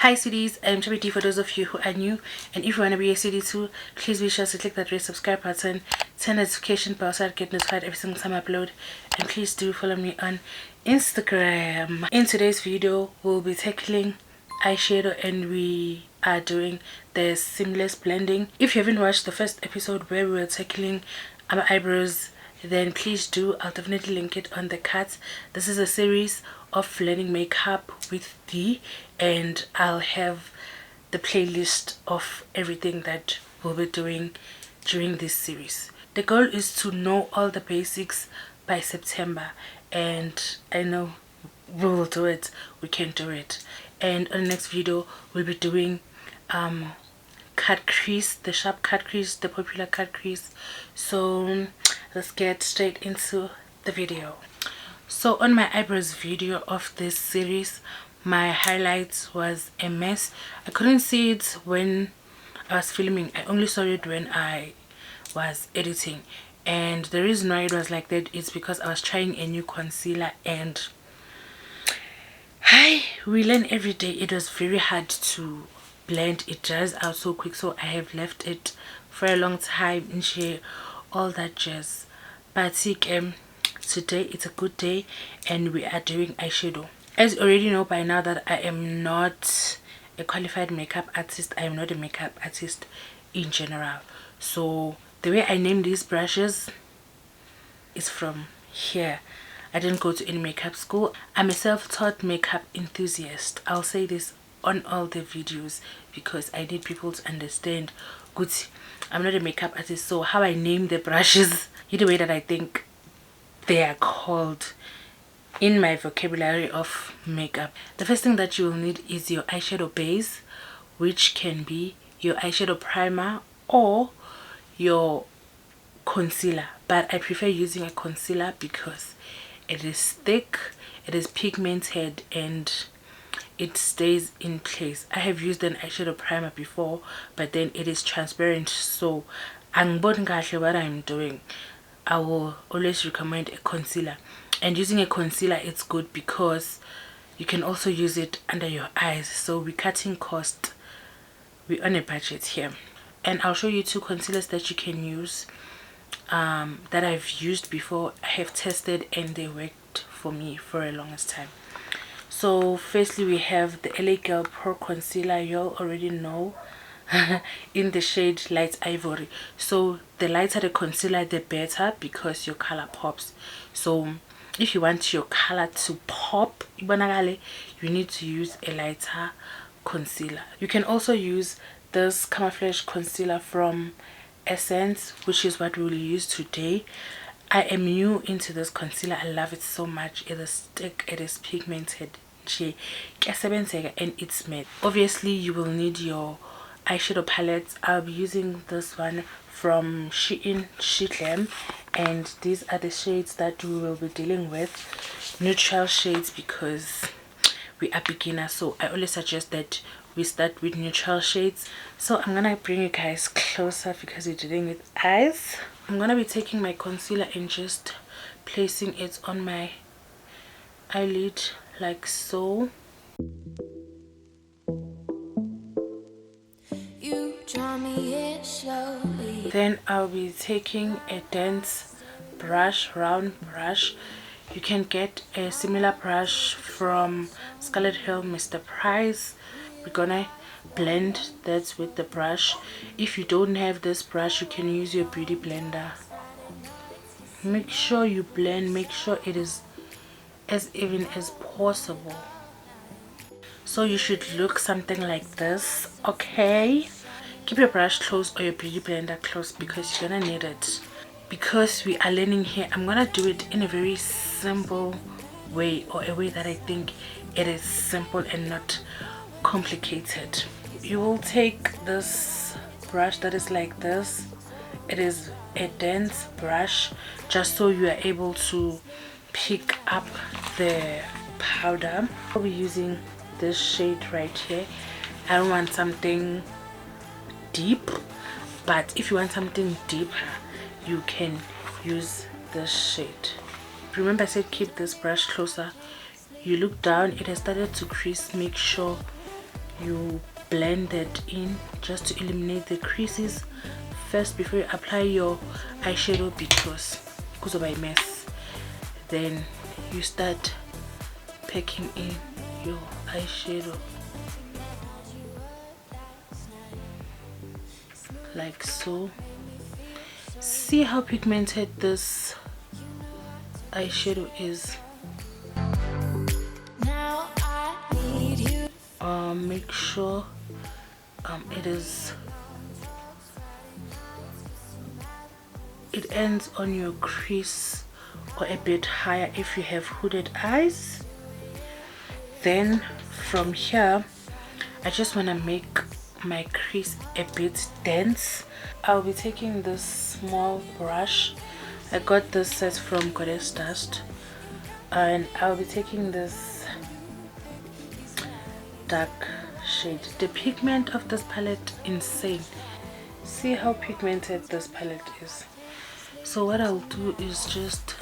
Hi CDs, I'm Chubby Deigh for those of you who are new, and if you want to be a CD too, please be sure to click that red subscribe button, turn the notification bell so I get notified every single time I upload, and please do follow me on Instagram. In today's video, we'll be tackling eyeshadow and we are doing the seamless blending. If you haven't watched the first episode where we were tackling our eyebrows, then please do. I'll definitely link it on the cards. This is a series of blending makeup with Deigh, and I'll have the playlist of everything that we'll be doing during this series. The goal is to know all the basics by September, and I know we will do it. We can do it. And on the next video we'll be doing cut crease, the sharp cut crease, the popular cut crease. So let's get straight into the video. So on my eyebrows video of this series, my highlights was a mess. I couldn't see it when I was filming. I only saw it when I was editing, and the reason why it was like that is because I was trying a new concealer, and we learn every day. It was very hard to blend. It dries out so quick, so I have left it for a long time and share all that jazz. But today it's a good day and we are doing eyeshadow. As you already know by now that I am not a qualified makeup artist. I am not a makeup artist in general, so the way I name these brushes is from here. I didn't go to any makeup school. I'm a self-taught makeup enthusiast. I'll say this on all the videos because I need people to understand, good, I'm not a makeup artist, so how I name the brushes in the way that I think they are called in my vocabulary of makeup. The first thing that you will need is your eyeshadow base, which can be your eyeshadow primer or your concealer, but I prefer using a concealer because it is thick, it is pigmented, and it stays in place. I have used an eyeshadow primer before, but then it is transparent, so angiboni kahle what I'm doing. I will always recommend a concealer, and using a concealer, it's good because you can also use it under your eyes, so we're cutting cost. We're on a budget here, and I'll show you two concealers that you can use that I've used before. I have tested and they worked for me for a longest time. So firstly we have the LA Girl Pro Concealer. You'll already know, in the shade Light Ivory. So the lighter the concealer the better because your color pops. So if you want your color to pop, you need to use a lighter concealer. You can also use this camouflage concealer from Essence, which is what we'll use today. I am new into this concealer. I love it so much. It is thick, it is pigmented, and it's matte. Obviously you will need your eyeshadow palettes. I'll be using this one from Dischem, and these are the shades that we will be dealing with, neutral shades, because we are beginners, so I always suggest that we start with neutral shades. So I'm gonna bring you guys closer because we're dealing with eyes. I'm gonna be taking my concealer and just placing it on my eyelid like so. You draw me in slowly. Then I'll be taking a dense brush, round brush. You can get a similar brush from Scarlet Hill, Mr. Price. We're gonna blend that with the brush. If you don't have this brush, you can use your beauty blender. Make sure you blend, make sure it is as even as possible. So you should look something like this, okay? Keep your brush close or your beauty blender close because you're gonna need it. Because we are learning here, I'm gonna do it in a very simple way, or a way that I think it is simple and not complicated. You will take this brush that is like this. It is a dense brush, just so you are able to pick up the powder. I'll be using this shade right here. I don't want something deep, but if you want something deeper, you can use this shade. Remember I said keep this brush closer. You look down, it has started to crease. Make sure you blend that in just to eliminate the creases first before you apply your eyeshadow, because of a mess. Then you start packing in your eyeshadow like so. See how pigmented this eyeshadow is. Make sure it ends on your crease or a bit higher if you have hooded eyes. Then from here, I just want to make my crease a bit dense. I'll be taking this small brush. I got this set from Goddess Dust, and I'll be taking this dark shade. The pigment of this palette, insane. See how pigmented this palette is. So what I'll do is just,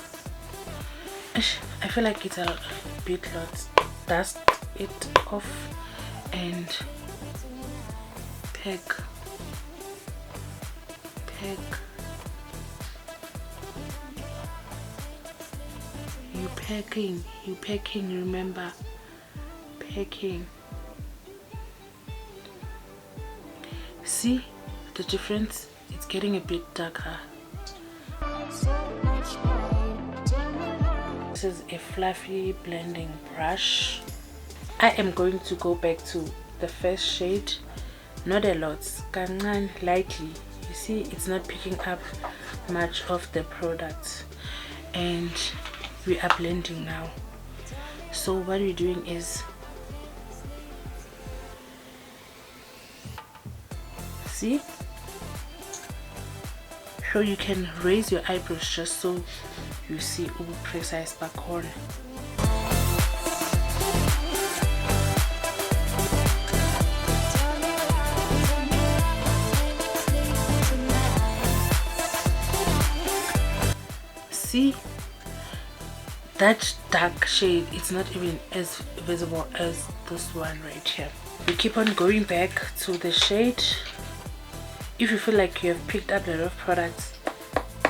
I feel like it's a bit lot, dust it off and peg. You packing, remember, packing. See the difference? It's getting a bit darker. This is a fluffy blending brush. I am going to go back to the first shade, not a lot, lightly. You see, it's not picking up much of the product, and we are blending now. So what we're doing is, see, so you can raise your eyebrows just so you see all precise back on. See, that dark shade, it's not even as visible as this one right here. We keep on going back to the shade. If you feel like you have picked up a lot of products,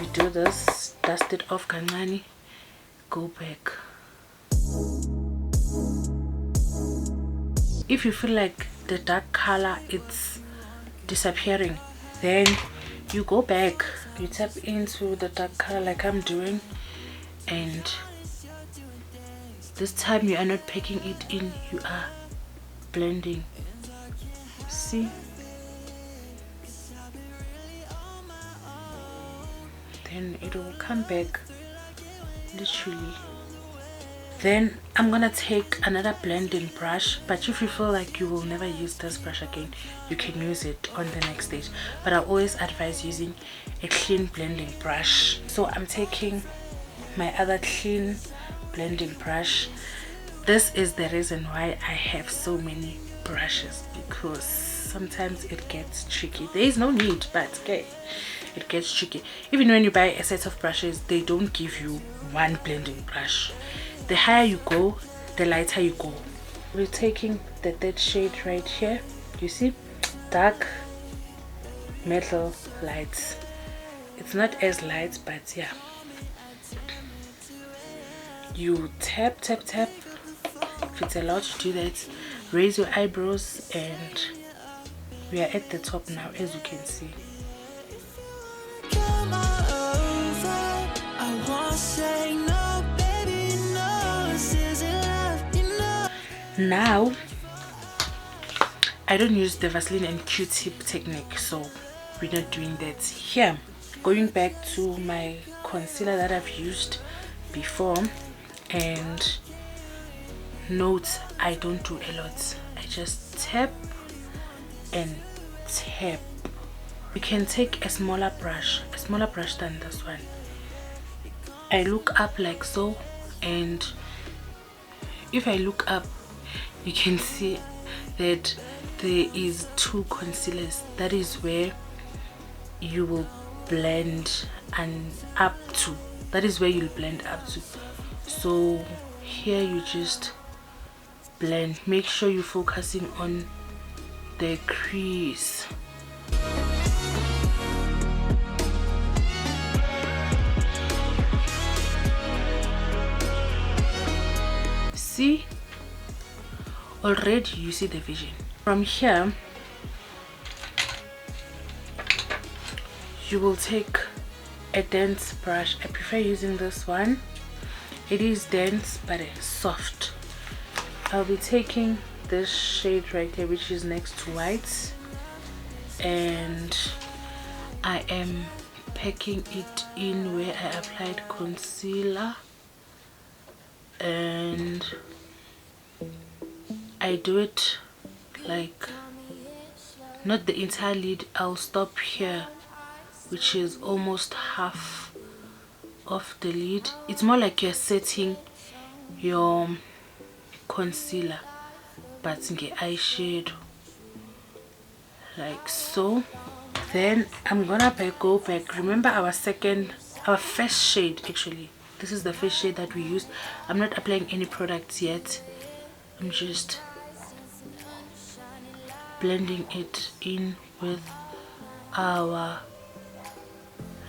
you do this, dust it off kancane, go back. If you feel like the dark color it's disappearing, then you go back, you tap into the dark color like I'm doing, and this time you are not packing it in, you are blending. See, then it will come back literally. Then I'm gonna take another blending brush, but if you feel like you will never use this brush again, you can use it on the next stage, but I always advise using a clean blending brush. So I'm taking my other clean blending brush. This is the reason why I have so many brushes, because sometimes it gets tricky. There is no need, but okay, it gets tricky. Even when you buy a set of brushes, they don't give you one blending brush. The higher you go, the lighter you go. We're taking the third shade right here. You see, dark, metal, light. It's not as light, but yeah. You tap. If it's allowed to do that, raise your eyebrows, and we are at the top now, as you can see. Now I don't use the Vaseline and Q-tip technique, so we're not doing that here. Going back to my concealer that I've used before, and note, I don't do a lot. I just tap and tap. You can take a smaller brush than this one. I look up like so, and if I look up, you can see that there is two concealers. That is where you will blend and up to. That is where you'll blend up to. So here you just blend. Make sure you're focusing on the crease. See, already you see the vision. From here you will take a dense brush. I prefer using this one. It is dense but it's soft. I'll be taking this shade right here, which is next to white, and I am packing it in where I applied concealer, and I do it like not the entire lid. I'll stop here, which is almost half of the lid. It's more like you're setting your concealer but get eyeshadow like so. Then I'm gonna go back. Remember our first shade, actually this is the first shade that we used. I'm not applying any products yet. I'm just blending it in with our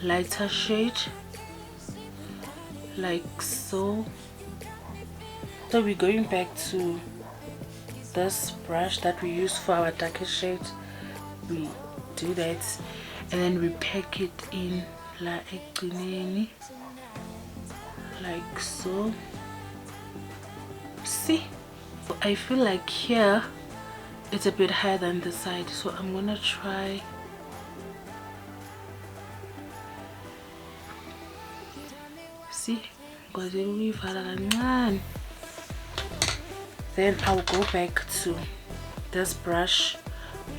lighter shade like so. So we're going back to this brush that we use for our darker shade. We do that and then we pack it in like so. See, I feel like here it's a bit higher than the side, so I'm gonna try see. Then I'll go back to this brush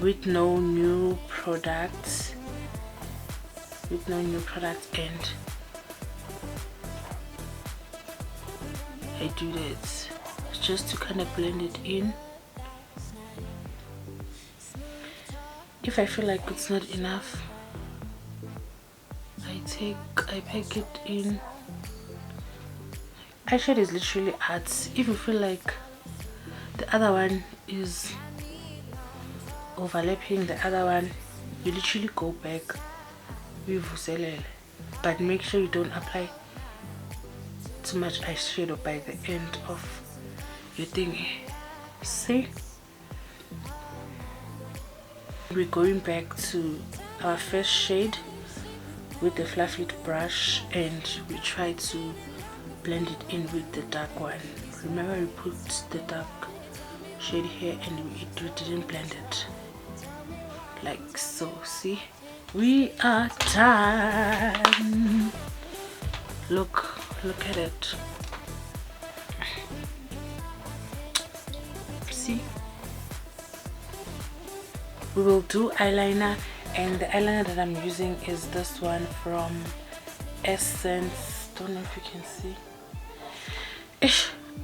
with no new products, and I do that just to kind of blend it in. If I feel like it's not enough, I pack it in. Eyeshadow is literally art. If you feel like the other one is overlapping the other one, you literally go back, but make sure you don't apply too much eyeshadow by the end of your thing. See, we're going back to our first shade with the fluffy brush and we try to blend it in with the dark one. Remember, we put the dark shade here and we didn't blend it like so. See, we are done. Look at it. See, we will do eyeliner, and the eyeliner that I'm using is this one from Essence. Don't know if you can see.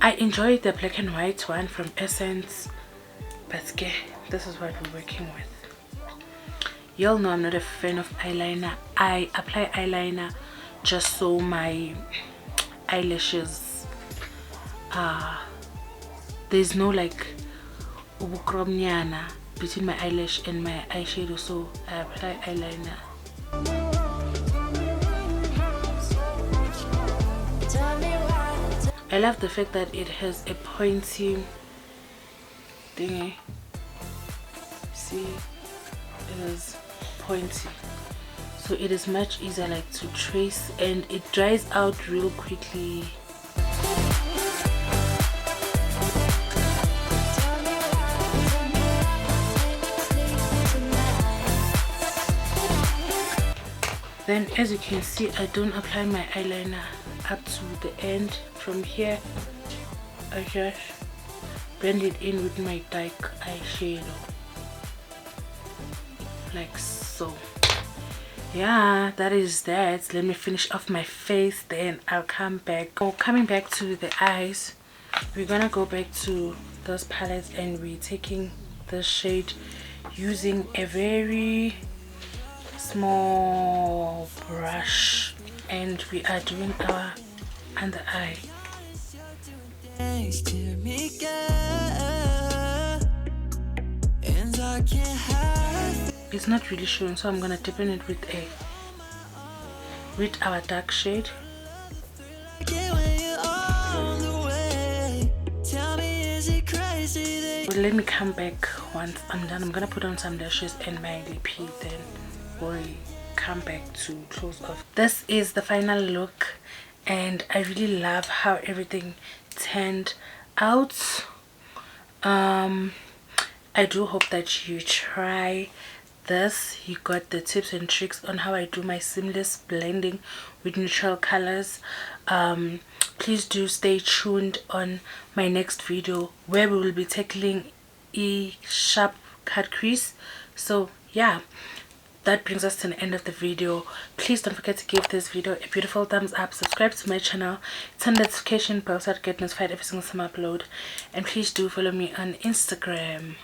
I enjoy the black and white one from Essence, but this is what we're working with. Y'all know I'm not a fan of eyeliner. I apply eyeliner just so my eyelashes there's no like ubukromnyana between my eyelash and my eyeshadow, so I apply eyeliner. I love the fact that it has a pointy thingy. See, it is pointy, so it is much easier like to trace, and it dries out real quickly. Then as you can see, I don't apply my eyeliner up to the end. From here I just blend it in with my dark eyeshadow like so. Yeah, that is that. Let me finish off my face, then I'll come back. Coming back to the eyes, we're gonna go back to those palettes and we're taking the shade using a very small brush, and we are doing our under eye. And I can't it's not really showing, so I'm gonna deepen it with our dark shade. Well, let me come back once I'm done. I'm gonna put on some lashes and my lippy, then we'll come back to close off. This is the final look, and I really love how everything turned out. I do hope that you try this. You got the tips and tricks on how I do my seamless blending with neutral colors. Please do stay tuned on my next video where we will be tackling sharp cut crease. So yeah, that brings us to the end of the video. Please don't forget to give this video a beautiful thumbs up, subscribe to my channel, turn the notification bell so that you get notified every single time I upload, and please do follow me on Instagram.